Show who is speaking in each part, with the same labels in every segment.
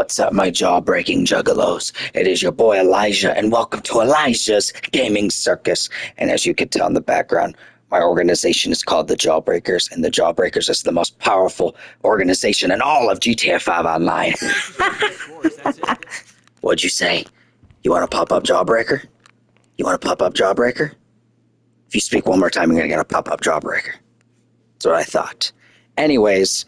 Speaker 1: What's up, my jaw-breaking juggalos? It is your boy Elijah, and welcome to Elijah's Gaming Circus. And as you can tell in the background, my organization is called the Jawbreakers, and the Jawbreakers is the most powerful organization in all of GTA 5 Online.
Speaker 2: Of course, that's it.
Speaker 1: What'd you say? You want to pop up Jawbreaker? You want to pop up Jawbreaker? If you speak one more time, you're gonna get a pop-up Jawbreaker. That's what I thought. Anyways,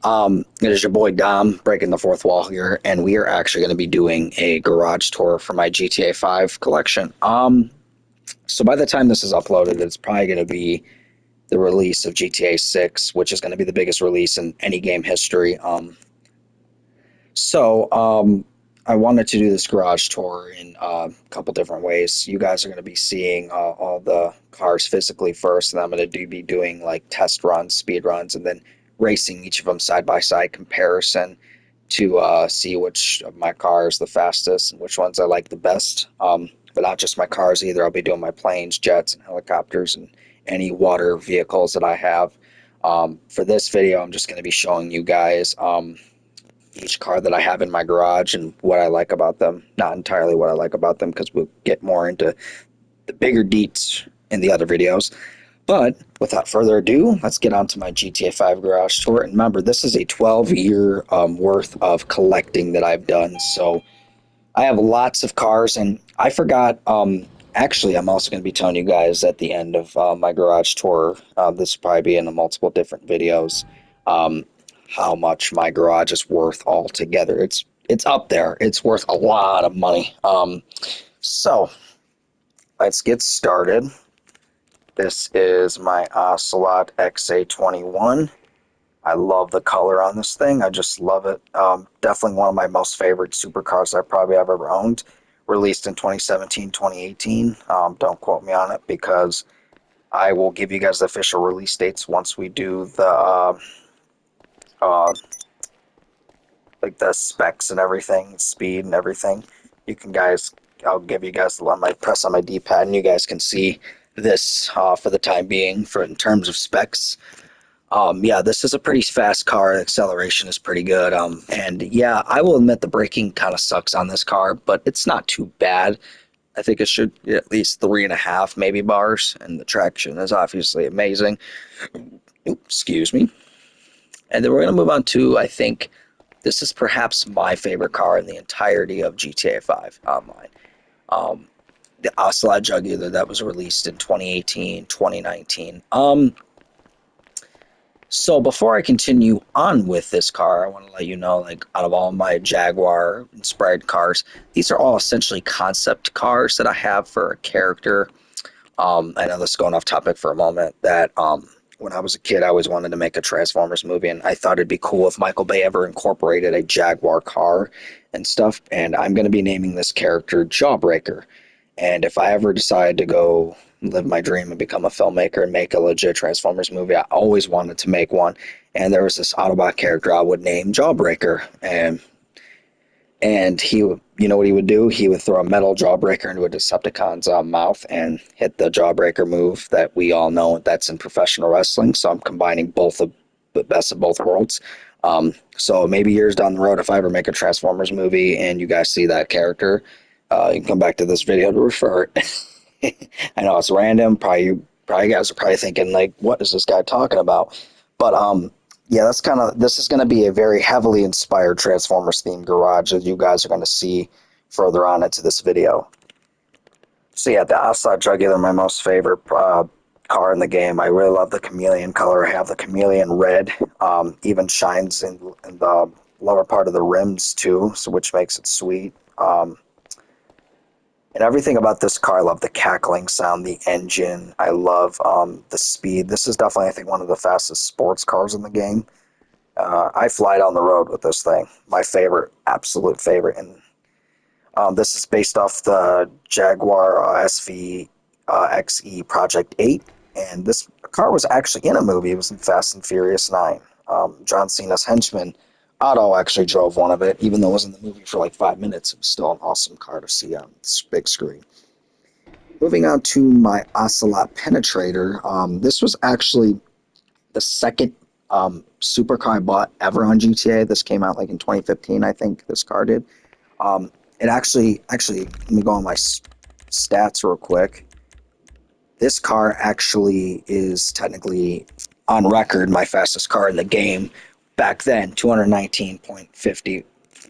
Speaker 1: it is your boy Dom breaking the fourth wall here, and we are actually going to be doing a garage tour for my GTA 5 collection. So by the time this is uploaded, it's probably going to be the release of GTA 6, which is going to be the biggest release in any game history. So I wanted to do this garage tour in a couple different ways. You guys are going to be seeing all the cars physically first, and I'm going to be doing like test runs, speed runs, and then racing each of them side by side comparison to see which of my car is the fastest and which ones I like the best. But not just my cars either. I'll be doing my planes, jets, and helicopters, and any water vehicles that I have. For this video, I'm just going to be showing you guys each car that I have in my garage and what I like about them. Not entirely what I like about them, because we'll get more into the bigger deets in the other videos. But without further ado, let's get on to my GTA 5 garage tour. And remember, this is a 12-year worth of collecting that I've done. So I have lots of cars, and I forgot. Actually, I'm also going to be telling you guys at the end of my garage tour, this will probably be in multiple different videos, how much my garage is worth altogether. It's up there. It's worth a lot of money. So let's get started. This is my Ocelot XA21. I love the color on this thing. I just love it. Definitely one of my most favorite supercars I probably have ever owned. Released in 2017, 2018. Don't quote me on it, because I will give you guys the official release dates once we do the like the specs and everything, speed and everything. I'll give you guys my press on my D-pad, and you guys can see this for the time being in terms of specs. Yeah, this is a pretty fast car. The acceleration is pretty good. And yeah, I will admit the braking kind of sucks on this car, but it's not too bad. I think it should get at least 3.5 maybe bars, and the traction is obviously amazing. Oops, excuse me. And then we're gonna move on to, I think this is perhaps my favorite car in the entirety of GTA 5 Online. The Ocelot Jugular that was released in 2018, 2019. So before I continue on with this car, I want to let you know, like, out of all my Jaguar-inspired cars, these are all essentially concept cars that I have for a character. I know this is going off topic for a moment, that when I was a kid, I always wanted to make a Transformers movie, and I thought it'd be cool if Michael Bay ever incorporated a Jaguar car and stuff, and I'm going to be naming this character Jawbreaker. And if I ever decide to go live my dream and become a filmmaker and make a legit Transformers movie, I always wanted to make one. And there was this Autobot character I would name Jawbreaker, and he would, you know what he would do? He would throw a metal Jawbreaker into a Decepticon's mouth and hit the Jawbreaker move that we all know that's in professional wrestling. So I'm combining both of the best of both worlds. So maybe years down the road, if I ever make a Transformers movie and you guys see that character, you can come back to this video to refer it. I know it's random. Probably you guys are probably thinking, like, what is this guy talking about? But yeah, this is going to be a very heavily inspired Transformers themed garage, as you guys are going to see further on into this video. So yeah, the Ocelot Jugular, my most favorite car in the game. I really love the chameleon color. I have the chameleon red, even shines in the lower part of the rims too, so which makes it sweet. And everything about this car, I love the cackling sound, the engine. I love the speed. This is definitely, I think, one of the fastest sports cars in the game. I fly down the road with this thing. My favorite, absolute favorite. And this is based off the Jaguar SV XE Project 8. And this car was actually in a movie. It was in Fast and Furious 9. John Cena's henchman, Otto, actually drove one of it. Even though it was in the movie for like 5 minutes, it was still an awesome car to see on this big screen. Moving on to my Ocelot Penetrator. This was actually the second supercar I bought ever on GTA. This came out like in 2015, I think this car did. Um, it actually, let me go on my stats real quick. This car actually is technically on record my fastest car in the game back then, 219.50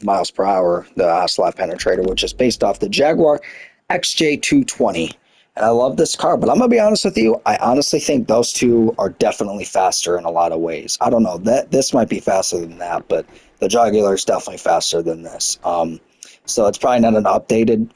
Speaker 1: miles per hour, the Ocelot penetrator, which is based off the Jaguar XJ220. And I love this car, but I'm gonna be honest with you. I honestly think those two are definitely faster in a lot of ways. I don't know that this might be faster than that, but the Jaguar is definitely faster than this. So it's probably not an updated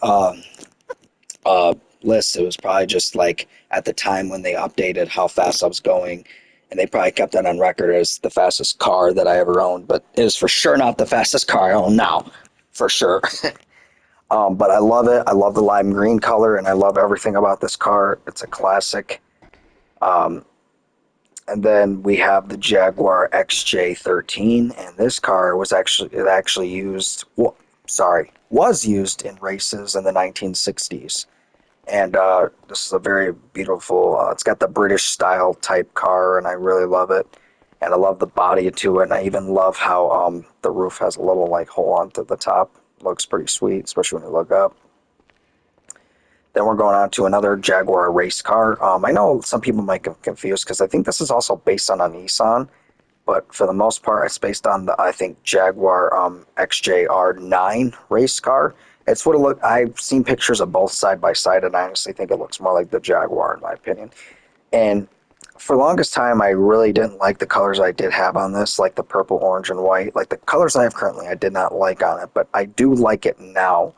Speaker 1: uh, list. It was probably just like at the time when they updated how fast I was going, and they probably kept that on record as the fastest car that I ever owned. But it is for sure not the fastest car I own now, for sure. But I love it. I love the lime green color, and I love everything about this car. It's a classic. Um, and then we have the Jaguar XJ13, and this car was actually used. Well, sorry, was used in races in the 1960s. And this is a very beautiful. It's got the British style type car, and I really love it. And I love the body to it, and I even love how the roof has a little like hole onto the top. Looks pretty sweet, especially when you look up. Then we're going on to another Jaguar race car. I know some people might get confused because I think this is also based on a Nissan, but for the most part, it's based on the I think Jaguar XJR9 race car. It's what it look. I've seen pictures of both side by side, and I honestly think it looks more like the Jaguar in my opinion. And for the longest time, I really didn't like the colors I did have on this, like the purple, orange, and white. Like the colors I have currently, I did not like on it, but I do like it now.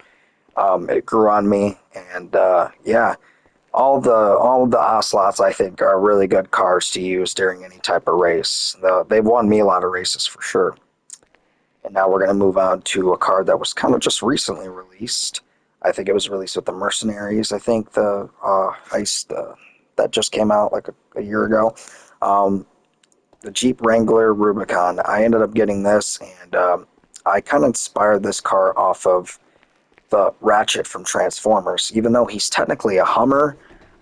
Speaker 1: It grew on me, and yeah, all the Ocelots I think are really good cars to use during any type of race. They've won me a lot of races for sure. And now we're going to move on to a car that was kind of just recently released. I think it was released with the Mercenaries. I think the heist that just came out like a year ago. Um, the Jeep Wrangler Rubicon. I ended up getting this, and I kind of inspired this car off of the Ratchet from Transformers. Even though he's technically a Hummer,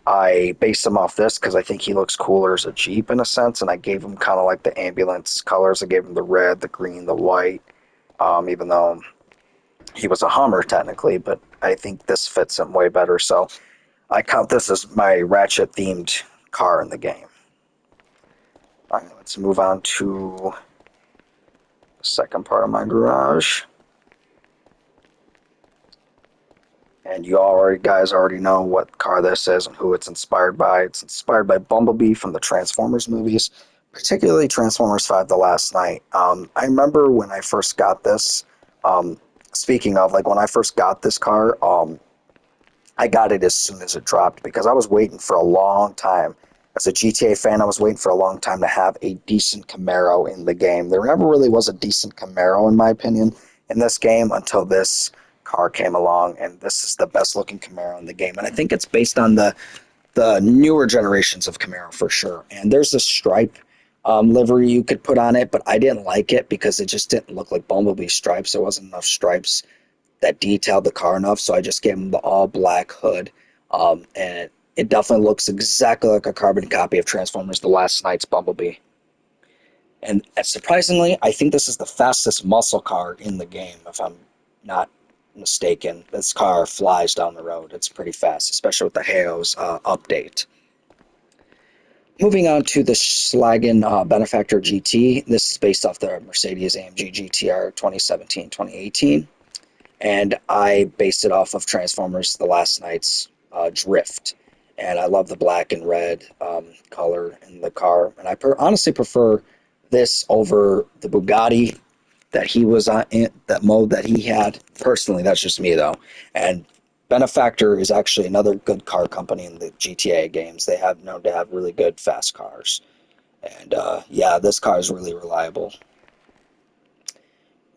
Speaker 1: I based him off this because I think he looks cooler as a Jeep in a sense, and I gave him kind of like the ambulance colors. I gave him the red, the green, the white, even though he was a Hummer technically, but I think this fits him way better. So I count this as my Ratchet themed car in the game. All right, let's move on to the second part of my garage. And you already guys already know what car this is and who it's inspired by. It's inspired by Bumblebee from the Transformers movies, particularly Transformers 5 The Last Night. I remember when I first got this, um, speaking of, like when I first got this car, I got it as soon as it dropped because I was waiting for a long time. As a GTA fan, I was waiting for a long time to have a decent Camaro in the game. There never really was a decent Camaro, in my opinion, in this game until this car came along, and this is the best looking Camaro in the game. And I think it's based on the newer generations of Camaro for sure. And there's a stripe livery you could put on it, but I didn't like it because it just didn't look like Bumblebee stripes. There wasn't enough stripes that detailed the car enough, so I just gave him the all black hood. And it definitely looks exactly like a carbon copy of Transformers The Last Night's Bumblebee. And surprisingly, I think this is the fastest muscle car in the game, if I'm not mistaken. This car flies down the road. It's pretty fast, especially with the Haos update. Moving on to the Schlagen Benefactor GT. This is based off the Mercedes AMG GTR 2017-2018. And I based it off of Transformers: The Last Night's Drift. And I love the black and red color in the car, and I honestly prefer this over the Bugatti that he was on, that mode that he had. Personally, that's just me though. And Benefactor is actually another good car company in the GTA games. They have known to have really good fast cars, and yeah, this car is really reliable.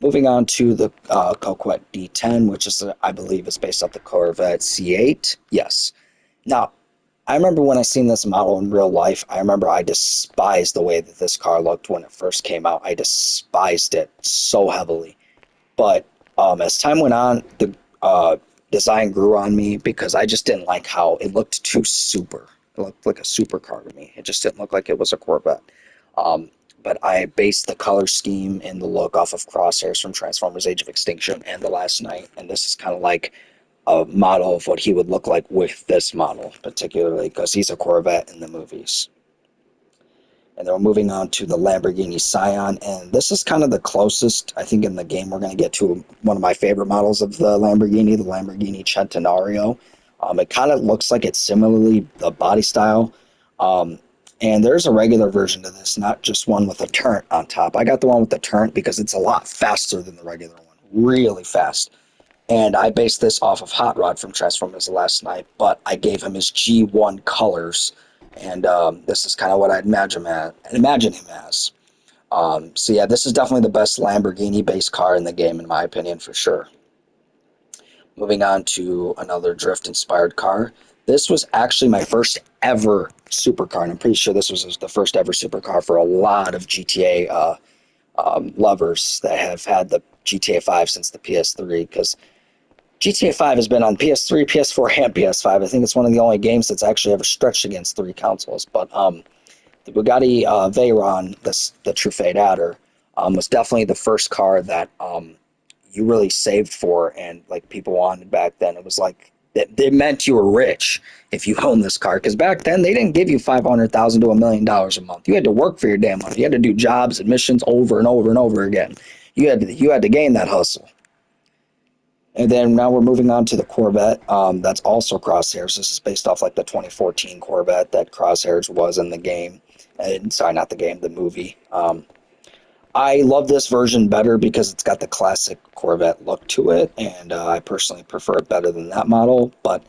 Speaker 1: Moving on to the Coquette D10, which is, I believe, is based off the Corvette C8. Yes. Now, I remember when I seen this model in real life, I remember I despised the way that this car looked when it first came out. I despised it so heavily. But as time went on, the design grew on me because I just didn't like how it looked too super. It looked like a supercar to me. It just didn't look like it was a Corvette. Um, but I based the color scheme and the look off of Crosshairs from Transformers: Age of Extinction and The Last Knight, and this is kind of like a model of what he would look like with this model, particularly because he's a Corvette in the movies. And then we're moving on to the Lamborghini Scion, and this is kind of the closest I think in the game we're going to get to one of my favorite models of the Lamborghini Centenario. It kind of looks like it's similarly the body style, um, and there's a regular version of this, not just one with a turret on top. I got the one with the turret because it's a lot faster than the regular one, really fast. And I based this off of Hot Rod from Transformers Last Night, but I gave him his G1 colors, and this is kind of what imagine him as. So yeah, this is definitely the best Lamborghini-based car in the game, in my opinion, for sure. Moving on to another drift-inspired car. This was actually my first ever supercar, and I'm pretty sure this was the first ever supercar for a lot of GTA lovers that have had the GTA 5 since the PS3, because GTA 5 has been on PS3, PS4, and PS5. I think it's one of the only games that's actually ever stretched against three consoles. But the Bugatti Veyron, the True Fate Adder, was definitely the first car that you really saved for, and like people wanted back then. It was like it meant you were rich if you owned this car, because back then they didn't give you $500,000 to $1 million a month. You had to work for your damn money. You had to do jobs and missions over and over and over again. You had to gain that hustle. And then now we're moving on to the Corvette. That's also Crosshairs. This is based off like the 2014 Corvette that Crosshairs was in the game. And sorry, not the game, the movie. I love this version better because it's got the classic Corvette look to it, and I personally prefer it better than that model. But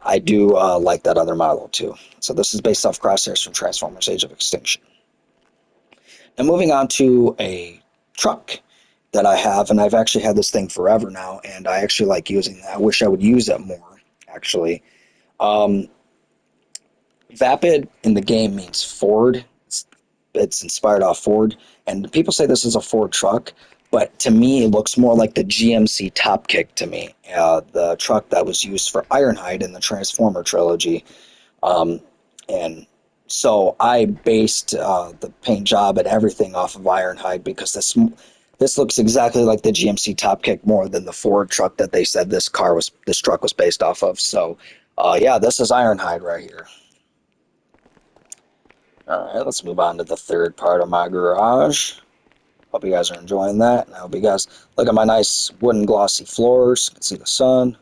Speaker 1: I do like that other model too. So this is based off Crosshairs from Transformers: Age of Extinction. Now moving on to a truck that I have, and I've actually had this thing forever now, and I actually like using it. I wish I would use it more, actually. Um, Vapid in the game means Ford. It's inspired off Ford, and people say this is a Ford truck, but to me, it looks more like the GMC Top Kick to me, the truck that was used for Ironhide in the Transformer trilogy. Um, and so I based the paint job and everything off of Ironhide because this looks exactly like the GMC Top Kick more than the Ford truck that they said this truck was based off of. So yeah, this is Ironhide right here. All right, let's move on to the third part of my garage. Hope you guys are enjoying that. And I hope you guys look at my nice wooden glossy floors. You can see the sun.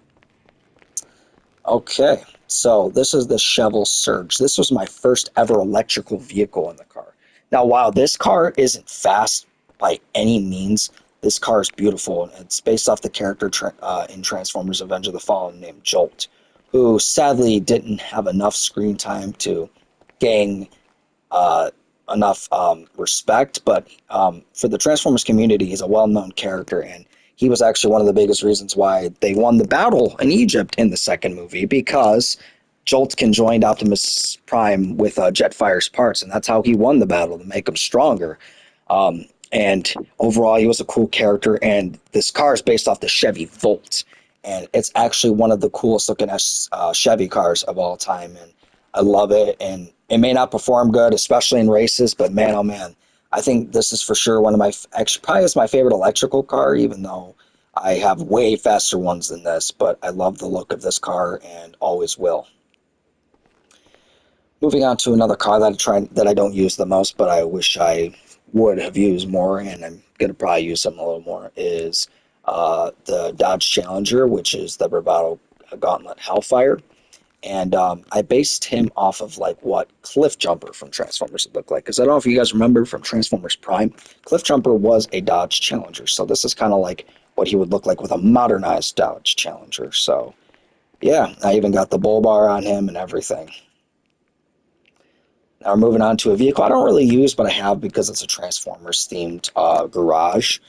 Speaker 1: Okay, so this is the Chevelle Surge. This was my first ever electrical vehicle in the car. Now, while this car isn't fast by any means, this car is beautiful, and it's based off the character in Transformers: Revenge of the Fallen named Jolt, who sadly didn't have enough screen time to gain uh, enough respect. But for the Transformers community, he's a well-known character, and he was actually one of the biggest reasons why they won the battle in Egypt in the second movie because Jolt conjoined Optimus Prime with Jetfire's parts, and that's how he won the battle to make him stronger. And overall, he was a cool character, and this car is based off the Chevy Volt, and it's actually one of the coolest looking Chevy cars of all time, and I love it. And it may not perform good, especially in races, but man, oh man, I think this is for sure one of my actually probably is my favorite electrical car, even though I have way faster ones than this. But I love the look of this car and always will. Moving on to another car that I don't use the most, but I wish I would have used more, and I'm gonna probably use them a little more. Is the Dodge Challenger, which is the Bravado Gauntlet Hellfire, and I based him off of like what Cliff Jumper from Transformers would look like. Because I don't know if you guys remember from Transformers Prime, Cliff Jumper was a Dodge Challenger, so this is kind of like what he would look like with a modernized Dodge Challenger. So yeah, I even got the bull bar on him and everything. Now we're moving on to a vehicle I don't really use, but I have because it's a Transformers themed garage.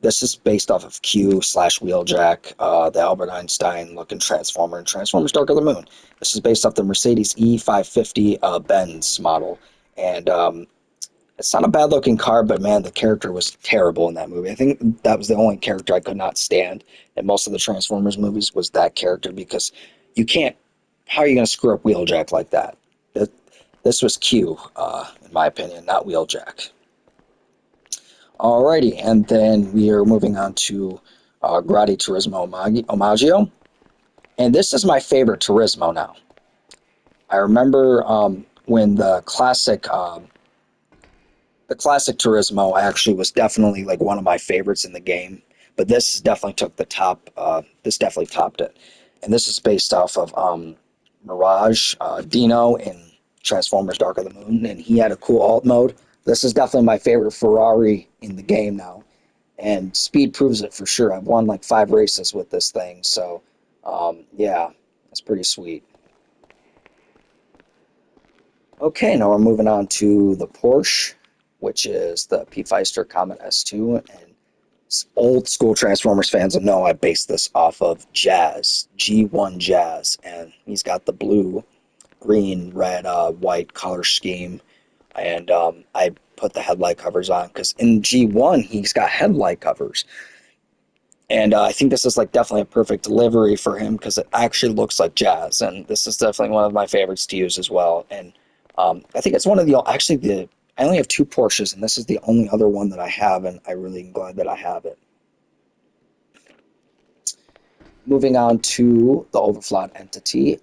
Speaker 1: This is based off of Q slash Wheeljack, the Albert Einstein looking Transformer and Transformers Dark of the Moon. This is based off the Mercedes E550 Benz model. And it's not a bad looking car, but man, the character was terrible in that movie. I think that was the only character I could not stand in most of the Transformers movies was that character because you can't, how are you going to screw up Wheeljack like that? This was Q, in my opinion, not Wheeljack. Alrighty, and then we are moving on to Gradi Turismo Omaggio. And this is my favorite Turismo now. I remember when the classic Turismo actually was definitely like one of my favorites in the game, but this definitely took the top. This definitely topped it, and this is based off of Mirage Dino in Transformers: Dark of the Moon, and he had a cool alt mode. This is definitely my favorite Ferrari in the game now, and speed proves it for sure. I've won like 5 races with this thing, so yeah, it's pretty sweet. Okay, now we're moving on to the Porsche, which is the P. Feister Comet S2. And old school Transformers fans will know I based this off of Jazz, G1 Jazz. And he's got the blue, green, red, white color scheme. And I put the headlight covers on because in G1, he's got headlight covers. And I think this is like definitely a perfect delivery for him because it actually looks like jazz, and this is definitely one of my favorites to use as well. And I think it's one of the actually the I only have two Porsches, and this is the only other one that I have, and I really am glad that I have it. Moving on to the Overflot entity.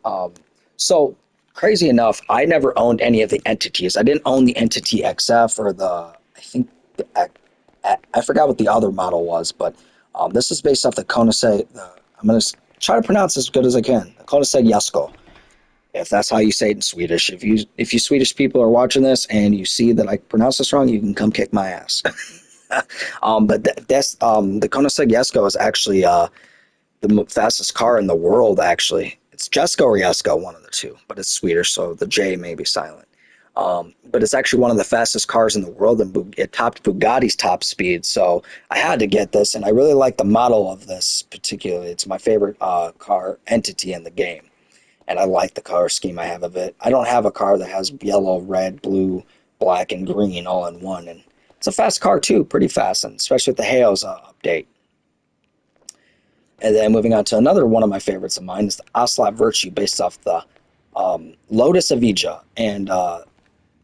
Speaker 1: So crazy enough, I never owned any of the entities. I didn't own the entity XF or the I think the I forgot what the other model was, but this is based off the Koenigsegg. I'm going to try to pronounce as good as I can. The Koenigsegg Jesko, if that's how you say it in Swedish. If you Swedish people are watching this and you see that I pronounce this wrong, you can come kick my ass. But that's the Koenigsegg Jesko is actually the fastest car in the world. Actually, it's Jesko or Jesko, one of the two, but it's Swedish, so the J may be silent. But it's actually one of the fastest cars in the world, and it topped Bugatti's top speed. So I had to get this, and I really like the model of this particularly. It's my favorite car entity in the game, and I like the color scheme I have of it. I don't have a car that has yellow, red, blue, black, and green all in one, and it's a fast car too, pretty fast, and especially with the Hails update. And then moving on to another one of my favorites of mine is the Ocelot Virtue, based off the Lotus Evija, and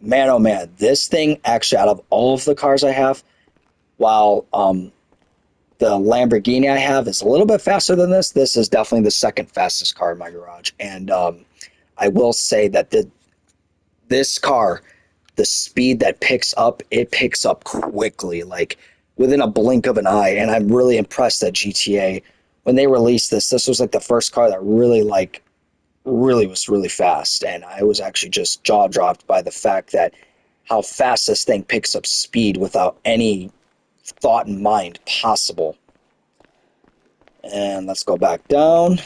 Speaker 1: man, oh man, this thing actually, out of all of the cars I have, while the Lamborghini I have is a little bit faster than this is definitely the second fastest car in my garage. And I will say that this car, the speed that picks up, it picks up quickly, like within a blink of an eye. And I'm really impressed that GTA, when they released this was like the first car that really was really fast, and I was actually just jaw dropped by the fact that how fast this thing picks up speed without any thought in mind possible. And let's go back down.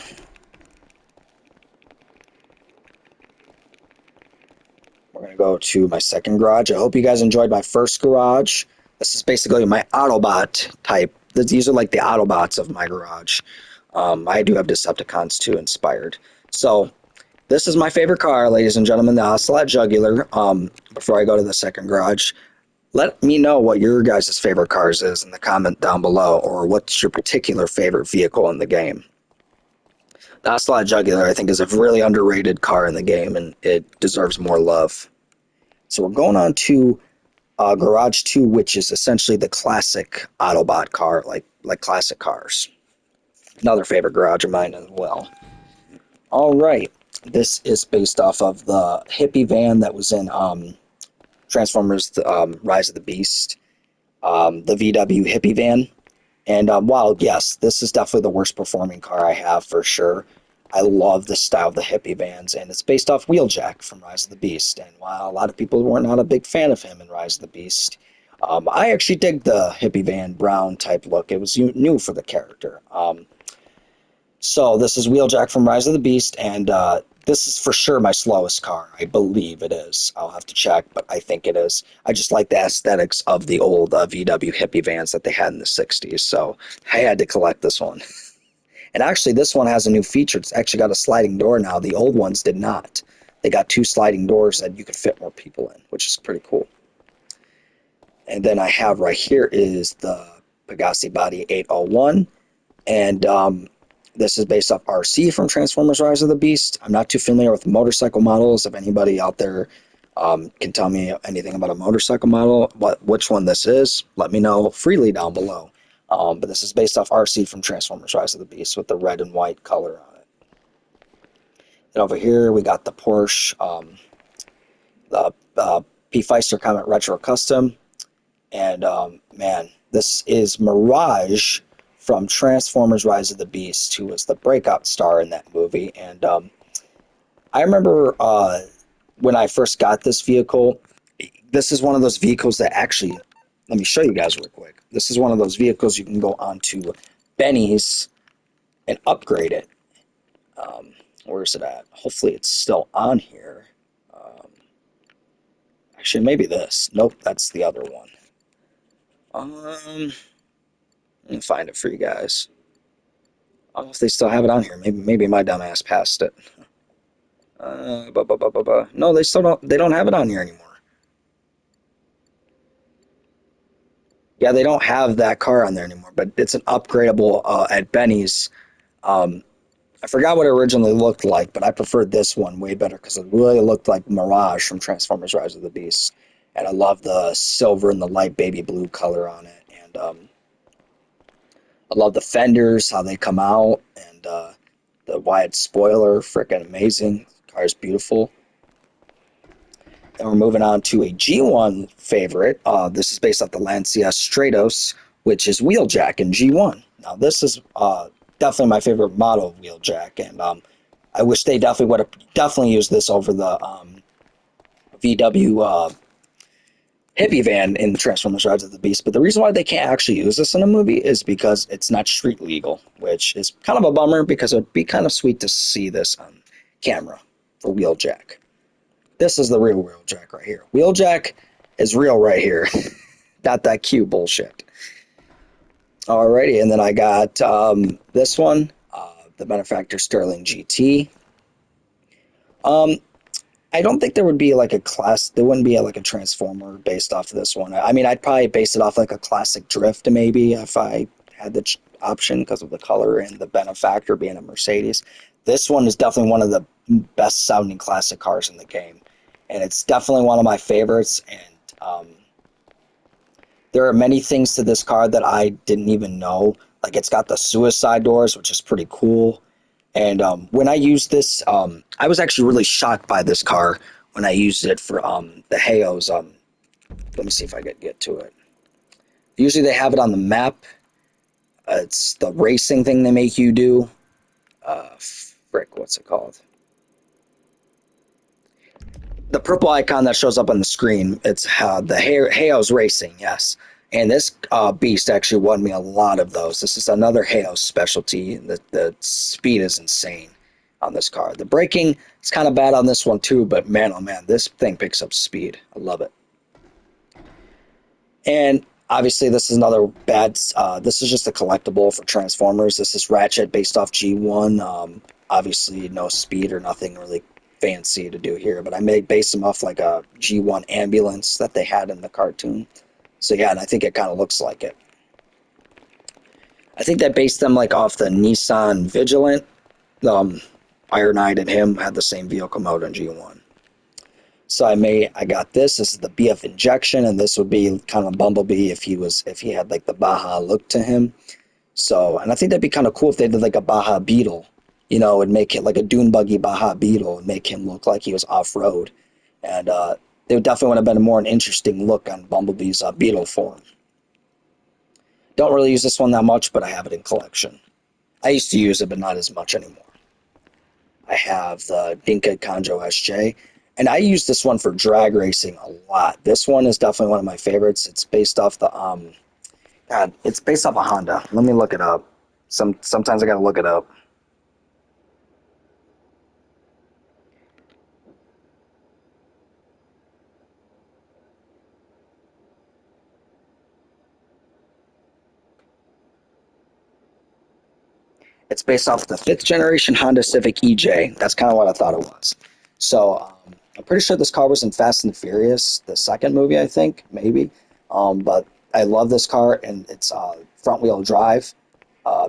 Speaker 1: We're gonna go to my second garage. I hope you guys enjoyed my first garage. This is basically my Autobot type. These are like the Autobots of my garage. I do have Decepticons too inspired. So this is my favorite car, ladies and gentlemen, the Ocelot Jugular. Before I go to the second garage, let me know what your guys' favorite cars is in the comment down below, or what's your particular favorite vehicle in the game. The Ocelot Jugular, I think, is a really underrated car in the game, and it deserves more love. So we're going on to Garage 2, which is essentially the classic Autobot car, like classic cars. Another favorite garage of mine as well. All right, this is based off of the hippie van that was in Transformers: Rise of the Beast, the VW hippie van. And while yes, this is definitely the worst performing car I have for sure. I love the style of the hippie vans, and it's based off Wheeljack from Rise of the Beast. And while a lot of people were not a big fan of him in Rise of the Beast, I actually dig the hippie van brown type look. It was new for the character. So this is Wheeljack from Rise of the Beast, and this is for sure my slowest car. I believe it is. I'll have to check, but I think it is. I just like the aesthetics of the old VW hippie vans that they had in the 60s, so I had to collect this one. And actually, this one has a new feature. It's actually got a sliding door now. The old ones did not. They got two sliding doors that you could fit more people in, which is pretty cool. And then I have right here is the Pegassi Body 801, and this is based off RC from Transformers: Rise of the Beast. I'm not too familiar with motorcycle models. If anybody out there Can tell me anything about a motorcycle model, which one this is, let me know freely down below. But this is based off RC from Transformers Rise of the Beast with the red and white color on it. And over here we got the Porsche, the P. Feister Comet Retro Custom. And man, this is Mirage from Transformers Rise of the Beast, who was the breakout star in that movie. And I remember when I first got this vehicle, this is one of those vehicles that actually, let me show you guys real quick. This is one of those vehicles you can go onto Benny's and upgrade it. Where is it at? Hopefully it's still on here. Um, Actually, maybe this. Nope, that's the other one. Let me find it for you guys. I don't know if they still have it on here. Maybe my dumb ass passed it. No, they still don't. They don't have it on here anymore. Yeah, they don't have that car on there anymore. But it's an upgradable at Benny's. Um, I forgot what it originally looked like, but I preferred this one way better because it really looked like Mirage from Transformers: Rise of the Beast, and I love the silver and the light baby blue color on it, and I love the fenders, how they come out, and the wide spoiler, freaking amazing. The car is beautiful. And we're moving on to a G1 favorite. This is based off the Lancia Stratos, which is Wheeljack in G1. Now, this is definitely my favorite model of Wheeljack, and I wish they definitely would have definitely used this over the VW hippie van in Transformers Rise of the Beast. But the reason why they can't actually use this in a movie is because it's not street legal, which is kind of a bummer because it would be kind of sweet to see this on camera for Wheeljack. This is the real Wheeljack right here. Wheeljack is real right here. Not that cute bullshit. Alrighty, and then I got this one, the Benefactor Sterling GT. Um, I don't think there would be like a class. There wouldn't be like a transformer based off of this one. I mean, I'd probably base it off like a classic drift, maybe if I had the option because of the color and the benefactor being a Mercedes. This one is definitely one of the best sounding classic cars in the game, and it's definitely one of my favorites. And there are many things to this car that I didn't even know. Like it's got the suicide doors, which is pretty cool. And when I used this, I was actually really shocked by this car when I used it for the Hayos. Let me see if I can get to it. Usually they have it on the map. It's the racing thing they make you do. Frick, what's it called? The purple icon that shows up on the screen. It's the Hayos Racing, yes. And this beast actually won me a lot of those. This is another Hayos specialty. The speed is insane on this car. The braking is kind of bad on this one too, but man, oh man, this thing picks up speed. I love it. And obviously, this is another bad. This is just a collectible for Transformers. This is Ratchet based off G1. Obviously, no speed or nothing really fancy to do here, but I may base them off like a G1 ambulance that they had in the cartoon. So yeah, and I think it kind of looks like it. I think that based them like off the Nissan Vigilant. Um, Iron Knight and him had the same vehicle mode in G1. So I got this. This is the BF injection, and this would be kind of Bumblebee if he had like the Baja look to him. So, and I think that'd be kind of cool if they did like a Baja Beetle, and make it like a dune buggy Baja Beetle and make him look like he was off road. And it would definitely would have been a more an interesting look on Bumblebee's Beetle form. Don't really use this one that much, but I have it in collection. I used to use it, but not as much anymore. I have the Dinka Conjo SJ, and I use this one for drag racing a lot. This one is definitely one of my favorites. It's based off the God, it's based off a Honda. Let me look it up. Sometimes I gotta look it up. It's based off the fifth generation Honda Civic EJ. That's kind of what I thought it was. So I'm pretty sure this car was in Fast and Furious, the second movie, I think, maybe. But I love this car, and it's front wheel drive.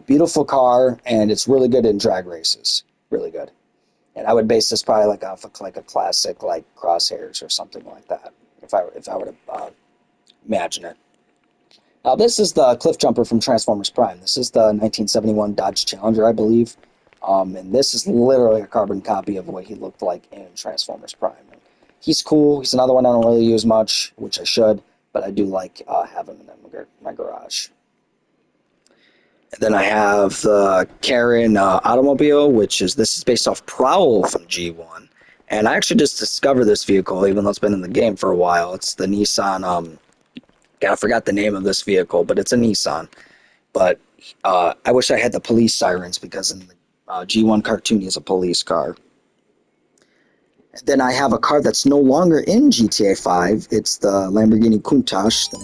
Speaker 1: Beautiful car, and it's really good in drag races. Really good. And I would base this probably like off of like a classic like Crosshairs or something like that. If I were to imagine it. This is the cliff jumper from Transformers Prime. This is the 1971 Dodge Challenger, I believe. And this is literally a carbon copy of what he looked like in Transformers Prime. And he's cool. He's another one I don't really use much, which I should, but I do like having him in my garage. And then I have the Karen automobile, which is this is based off Prowl from G1. And I actually just discovered this vehicle, even though it's been in the game for a while. It's the Nissan. God, I forgot the name of this vehicle, but it's a Nissan. But I wish I had the police sirens because in the G1 cartoon, he's a police car. And then I have a car that's no longer in GTA 5. It's the Lamborghini Countach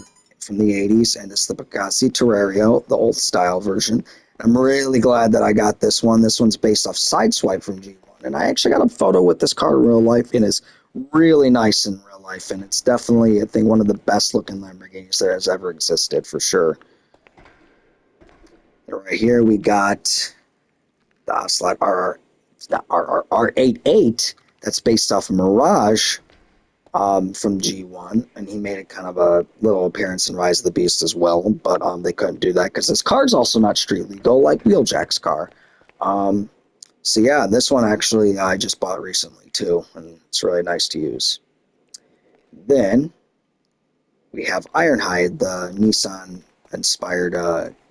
Speaker 1: from the 80s, and it's the Pagani Terrario, the old style version. I'm really glad that I got this one. This one's based off Sideswipe from G1. And I actually got a photo with this car in real life, and it's really nice in real life. And it's definitely, I think, one of the best looking Lamborghinis that has ever existed, for sure. Right here we got the Ocelot R88 that's based off of Mirage from G1, and he made it kind of a little appearance in Rise of the Beast as well, but they couldn't do that because this car's also not street legal like Wheeljack's car. Um, so yeah, this one actually I just bought recently too, and it's really nice to use. Then we have Ironhide, the Nissan inspired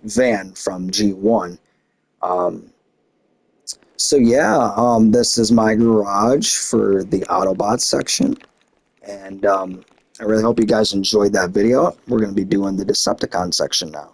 Speaker 1: van from G1. Um, So yeah, this is my garage for the Autobots section, and I really hope you guys enjoyed that video. We're going to be doing the Decepticon section now.